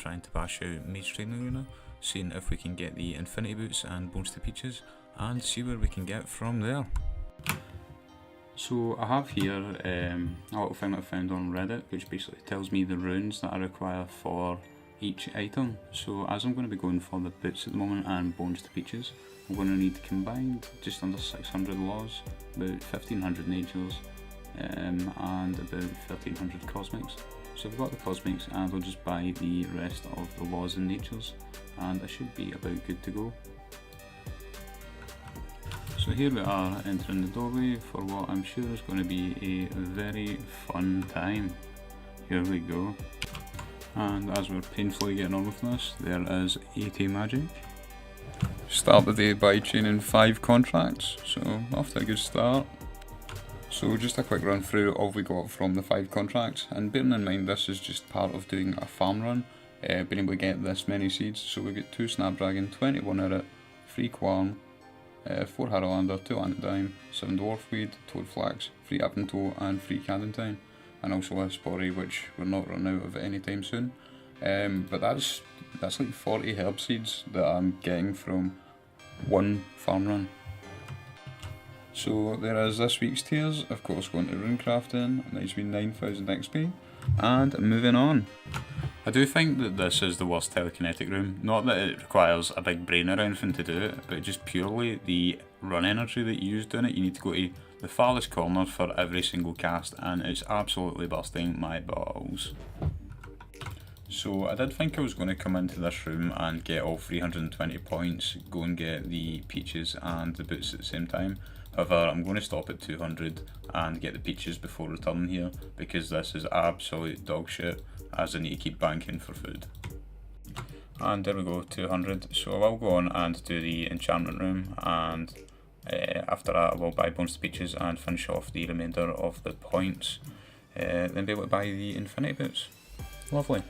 trying to bash out Mage Training Arena, seeing if we can get the Infinity Boots and Bones to Peaches, and see where we can get from there. So I have here a little thing that I found on Reddit, which basically tells me the runes that I require for each item. So as I'm going to be going for the boots at the moment and Bones to Peaches, I'm going to need combined just under 600 laws, about 1500 natures, and about 1300 cosmics. So I've got the cosmics and I'll just buy the rest of the laws and natures, and I should be about good to go. So here we are entering the doorway for what I'm sure is going to be a very fun time. Here we go. And as we're painfully getting on with this, there is 80 magic. Start the day by chaining 5 contracts, so off to a good start. So just a quick run through of we got from the 5 contracts, and bearing in mind this is just part of doing a farm run, being able to get this many seeds. So we get 2 Snapdragon, 21 Errant, 3 Qualm, 4 Harrowlander, 2 Antidime, 7 Dwarfweed, Toadflax, 3 Appentoe and 3 Cadentine, and also a Sporey, which we're not running out of anytime soon. But that's like 40 herb seeds that I'm getting from one farm run. So there is this week's tiers, of course going to runecrafting, and that's been 9000 XP, and moving on. I do think that this is the worst telekinetic room, not that it requires a big brain or anything to do it, but just purely the run energy that you use doing it. You need to go to the farthest corner for every single cast, and it's absolutely bursting my balls. So I did think I was going to come into this room and get all 320 points, go and get the peaches and the boots at the same time. However, I'm going to stop at 200 and get the peaches before returning here, because this is absolute dog shit, as I need to keep banking for food. And there we go, 200. So I will go on and do the enchantment room, and after that I will buy Bones to Peaches and finish off the remainder of the points, then be able to buy the Infinity Boots. Lovely.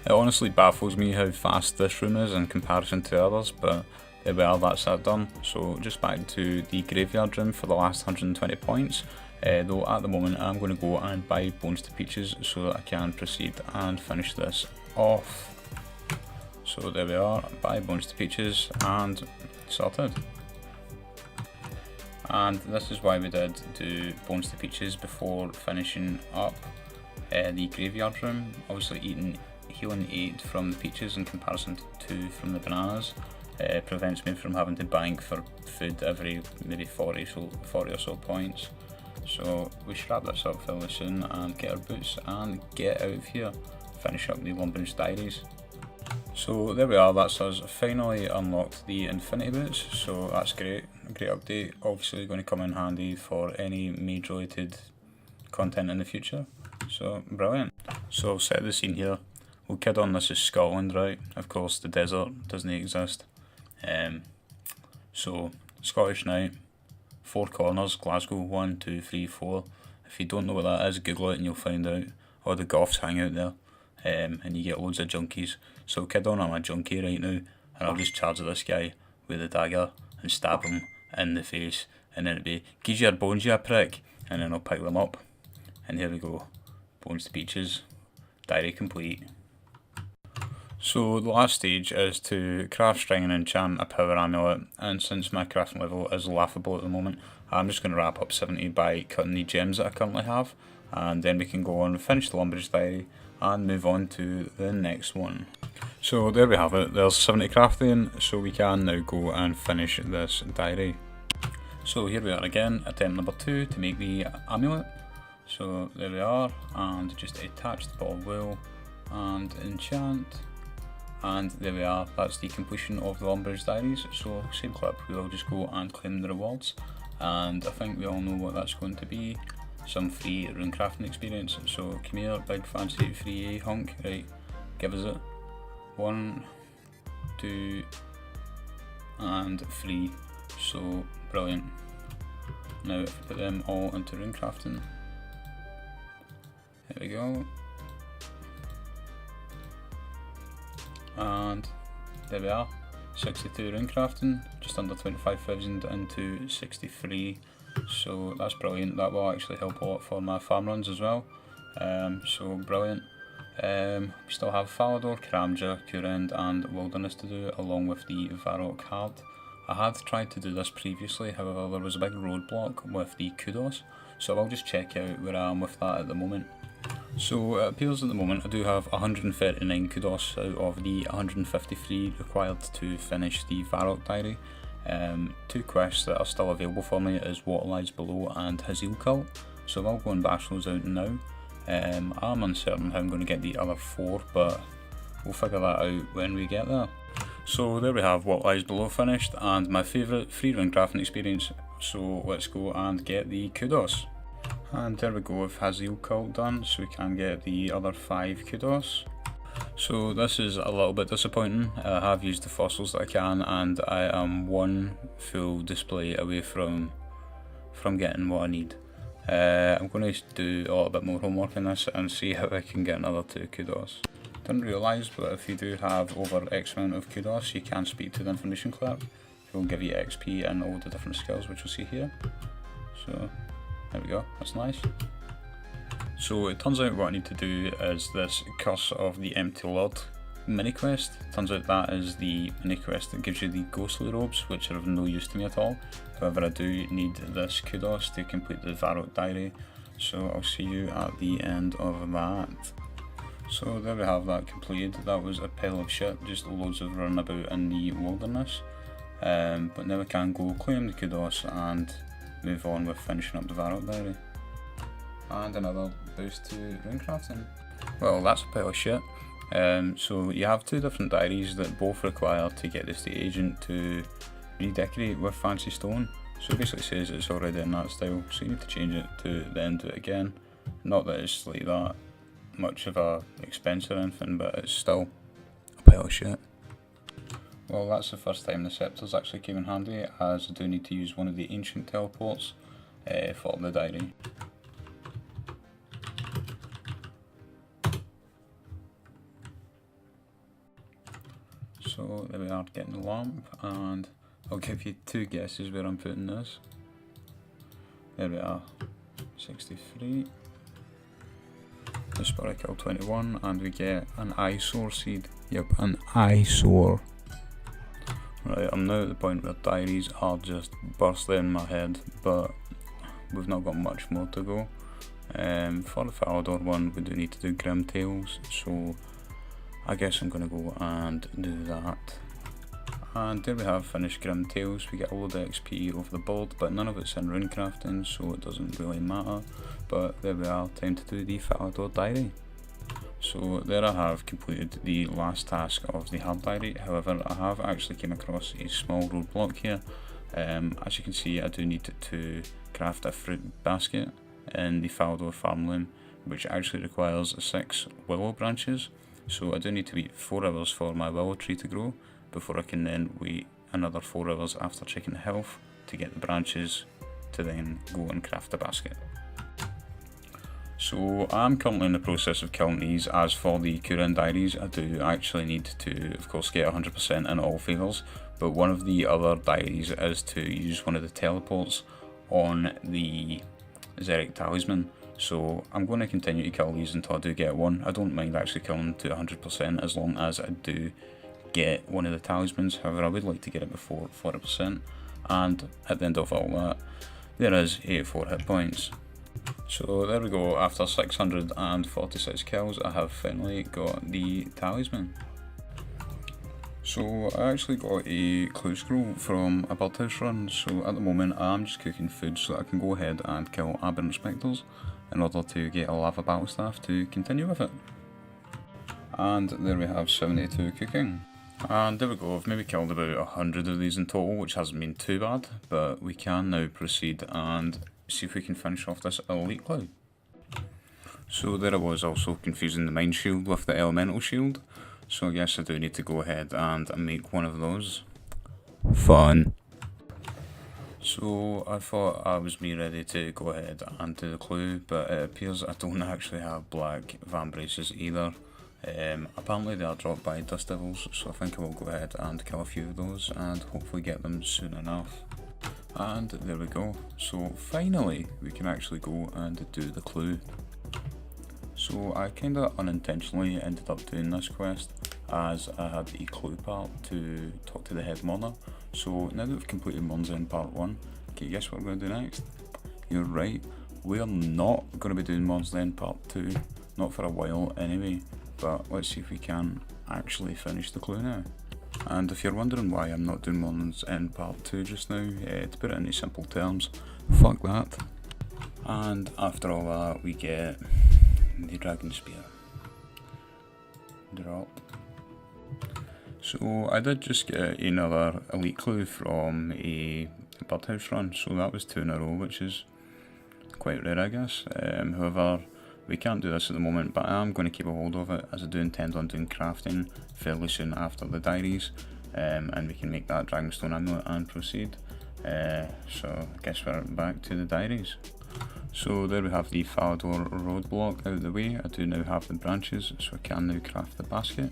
It honestly baffles me how fast this room is in comparison to others, but there we are, that's that done. So just back to the graveyard room for the last 120 points, though at the moment I'm going to go and buy Bones to Peaches so that I can proceed and finish this off. So there we are, buy Bones to Peaches and sorted. And this is why we did do Bones to Peaches before finishing up the graveyard room. Obviously healing 8 from the peaches in comparison to 2 from the bananas prevents me from having to bank for food every maybe 40 or so points. So we should wrap this up fairly soon and get our boots and get out of here, finish up the Lumbridge Diaries. So there we are, that's us finally unlocked the Infinity Boots, so that's great, a great update. Obviously going to come in handy for any mage related content in the future, so brilliant. So I'll set the scene here. We'll kid on this is Scotland, right? Of course the desert doesn't exist. So Scottish night, 4 corners, Glasgow, 1, 2, 3, 4. If you don't know what that is, Google it and you'll find out. All the goths hang out there, and you get loads of junkies. So kid on, I'm a junkie right now, and I'll just charge this guy with a dagger and stab him in the face, and then it'll be, "Gives your bones, you prick," and then I'll pick them up. And here we go, Bones to Peaches, diary complete. So the last stage is to craft, string and enchant a power amulet, and since my crafting level is laughable at the moment, I'm just going to wrap up 70 by cutting the gems that I currently have, and then we can go on, finish the Lumbridge Diary and move on to the next one. So there we have it, there's 70 crafting, so we can now go and finish this diary. So here we are again, attempt number 2 to make the amulet. So there we are, and just attach the ball of wool and enchant. And there we are, that's the completion of the Lumbridge Diaries. So same clip, we'll just go and claim the rewards, and I think we all know what that's going to be, some free runecrafting experience. So come here, big fancy free hunk, right, give us it, 1, 2 and 3, so brilliant. Now if we put them all into runecrafting, there we go. And there we are, 62 runecrafting, just under 25,000 into 63, so that's brilliant. That will actually help a lot for my farm runs as well, so brilliant. We still have Falador, Karamja, Kurend and Wilderness to do, along with the Varrock Hard. I had tried to do this previously, however there was a big roadblock with the Kudos, so I'll just check out where I am with that at the moment. So it appears at the moment I do have 139 Kudos out of the 153 required to finish the Varrock Diary. 2 quests that are still available for me is What Lies Below and Hazil Cult, so I'll go and bash those out now. I'm uncertain how I'm going to get the other 4, but we'll figure that out when we get there. So there we have What Lies Below finished, and my favourite free run crafting experience, so let's go and get the Kudos. And there we go with Hazil Cult done, so we can get the other 5 Kudos. So this is a little bit disappointing. I have used the fossils that I can, and I am 1 full display away from getting what I need. I'm going to do a little bit more homework on this and see how I can get another 2 Kudos. Didn't realise, but if you do have over X amount of Kudos, you can speak to the information clerk, who will give you XP and all the different skills, which you'll see here. So there we go, that's nice. So it turns out what I need to do is this Curse of the Empty Lord mini quest. Turns out that is the mini quest that gives you the ghostly robes, which are of no use to me at all. However, I do need this Kudos to complete the Varrock Diary, so I'll see you at the end of that. So there we have that completed. That was a pile of shit, just loads of running about in the wilderness. But now I can go claim the Kudos and move on with finishing up the Varrock Diary. And another boost to runecrafting. Well, that's a pile of shit. So you have 2 different diaries that both require to get the estate agent to redecorate with fancy stone. So it basically says it's already in that style, so you need to change it to then do it again. Not that it's like that much of a expense or anything, but it's still a pile of shit. Well, that's the first time the scepters actually came in handy, as I do need to use one of the ancient teleports for the diary. So there we are, getting the lamp, and I'll give you 2 guesses where I'm putting this. There we are, 63. The Spirit Kill 21, and we get an eyesore seed. Yep, an eyesore. Right, I'm now at the point where diaries are just bursting in my head, but we've not got much more to go. For the Falador one, we do need to do Grim Tales, so I guess I'm going to go and do that. And there we have finished Grim Tales. We get a load of XP over the board, but none of it's in runecrafting, so it doesn't really matter. But there we are, time to do the Falador Diary. So there I have completed the last task of the hard diary. However, I have actually came across a small roadblock here. As you can see, I do need to craft a fruit basket in the Falador farmloom, which actually requires 6 willow branches. So I do need to wait 4 hours for my willow tree to grow before I can then wait another 4 hours after checking the health to get the branches to then go and craft the basket. So I'm currently in the process of killing these. As for the Kurend diaries, I do actually need to, of course, get 100% in all favours, but one of the other diaries is to use one of the teleports on the Xeric Talisman. So I'm going to continue to kill these until I do get one. I don't mind actually killing to 100% as long as I do get one of the talismans. However, I would like to get it before 40%, and at the end of all that, there is 84 hit points. So there we go, after 646 kills, I have finally got the talisman. So I actually got a clue scroll from a birdhouse run, so at the moment I'm just cooking food so that I can go ahead and kill aberrant spectres in order to get a lava battle staff to continue with it. And there we have 72 cooking. And there we go, I've maybe killed about 100 of these in total, which hasn't been too bad, but we can now proceed and see if we can finish off this elite cloud. So there I was, also confusing the mind shield with the elemental shield, so I guess I do need to go ahead and make one of those. Fun. So I thought I was ready to go ahead and do the clue, but it appears I don't actually have black vambraces either. Apparently they are dropped by Dust Devils, so I think I will go ahead and kill a few of those and hopefully get them soon enough. And there we go, so finally we can actually go and do the clue. So I kinda unintentionally ended up doing this quest as I had a clue part to talk to the head mourner. So now that we've completed Murn's End Part 1, can you guess what we're going to do next? You're right, we're not going to be doing Murn's End Part 2, not for a while anyway, but let's see if we can actually finish the clue now. And if you're wondering why I'm not doing Murn's End Part 2 just now, to put it into simple terms, fuck that. And after all that we get the Dragon Spear. Drop. So I did just get another elite clue from a birdhouse run, so that was 2 in a row, which is quite rare I guess. However, we can't do this at the moment, but I am going to keep a hold of it as I do intend on doing crafting fairly soon after the diaries, and we can make that Dragonstone amulet and proceed. So I guess we're back to the diaries. So there we have the Falador roadblock out of the way. I do now have the branches, so I can now craft the basket,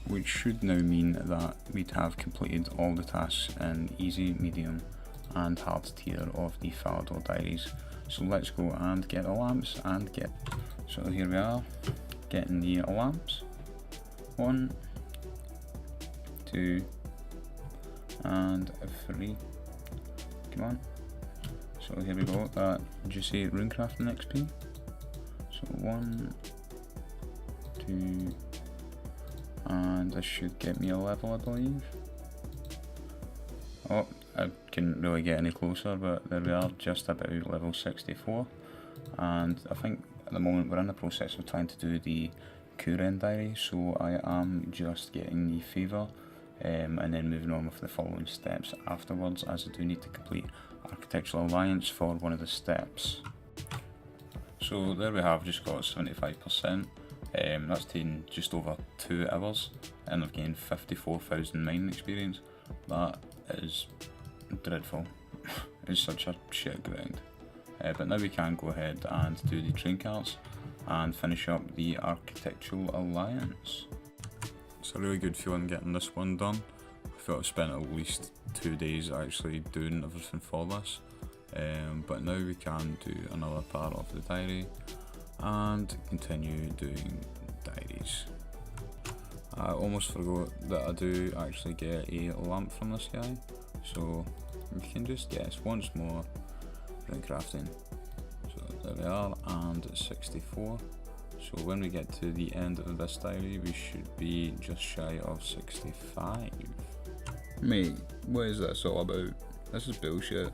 which should now mean that we'd have completed all the tasks in easy, medium and hard tier of the Falador diaries. So let's go and get the lamps and get... So here we are, getting the lamps. 1, 2 and 3. Come on. So here we go, that juicy runecrafting XP. So 1, 2, and this should get me a level, I believe. Oh, I couldn't really get any closer, but there we are, just about level 64. And I think at the moment we're in the process of trying to do the Kuren diary, so I am just getting the favour, and then moving on with the following steps afterwards, as I do need to complete Architectural Alliance for one of the steps. So there we have, just got 75%, that's taken just over 2 hours, and I've gained 54,000 mining experience. That is dreadful. It's such a shit grind. But now we can go ahead and do the trinkets and finish up the Architectural Alliance. It's a really good feeling getting this one done. I feel I've spent at least 2 days actually doing everything for this. But now we can do another part of the diary and continue doing diaries. I almost forgot that I do actually get a lamp from this guy, so we can just guess once more. Crafting. So there we are, and 64. So when we get to the end of this diary, we should be just shy of 65. Mate, what is this all about? This is bullshit.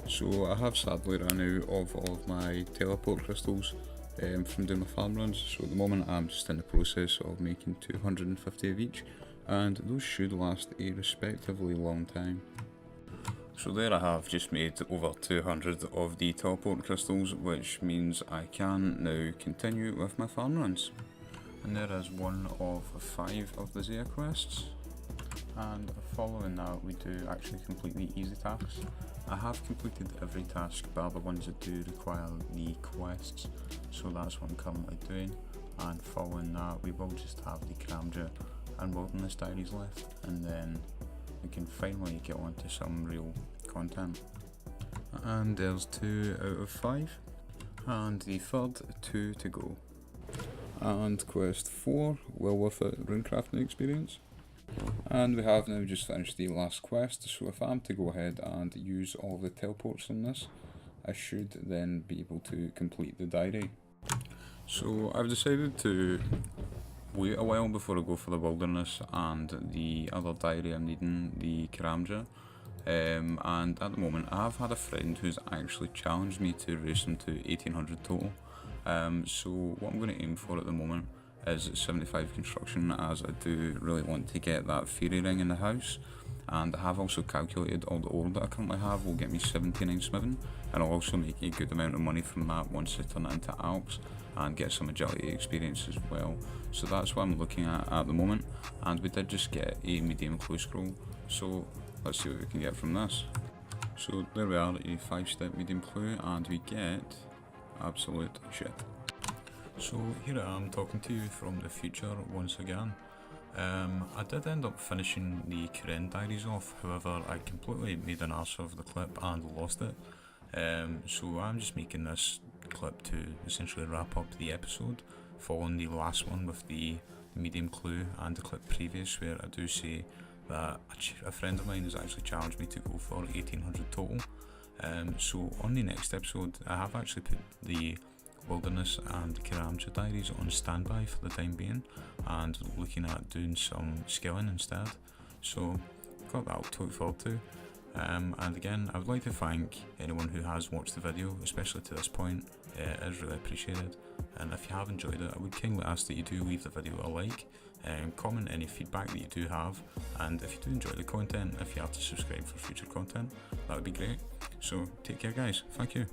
So I have sadly run out of all of my teleport crystals from doing my farm runs, so at the moment I'm just in the process of making 250 of each, and those should last a respectively long time. So there I have just made over 200 of the teleport crystals, which means I can now continue with my farm runs. And there is one of 5 of the Zaya quests. And following that we do actually complete the easy tasks. I have completed every task bar the ones that do require the quests, so that's what I'm currently doing. And following that we will just have the Karamja and Wilderness diaries left, and then we can finally get on to some real content. And there's 2 out of 5, and the third 2 to go. And quest 4, well worth it runecrafting experience. And we have now just finished the last quest, so if I'm to go ahead and use all the teleports on this, I should then be able to complete the diary. So I've decided to wait a while before I go for the Wilderness and the other diary I'm needing, the Karamja. And at the moment I have had a friend who's actually challenged me to race him to 1800 total. So what I'm going to aim for at the moment is 75 construction, as I do really want to get that fairy ring in the house, and I have also calculated all the ore that I currently have will get me 79 smithing, and I'll also make a good amount of money from that once I turn it into Alps and get some agility experience as well. So that's what I'm looking at the moment, and we did just get a medium clue scroll, so let's see what we can get from this. So there we are, a 5-step medium clue, and we get absolute shit. So here I am talking to you from the future once again. I did end up finishing the Kuren diaries off, however I completely made an arse of the clip and lost it. So I'm just making this clip to essentially wrap up the episode, following the last one with the medium clue and the clip previous, where I do say that a friend of mine has actually challenged me to go for 1800 total. So on the next episode, I have actually put the Wilderness and Karamja Diaries on standby for the time being, and looking at doing some skilling instead. So got that to look forward to. And again, I would like to thank anyone who has watched the video, especially to this point. It is really appreciated, and if you have enjoyed it, I would kindly ask that you do leave the video a like, and comment any feedback that you do have, and if you do enjoy the content, if you have to subscribe for future content, that would be great. So take care guys, thank you.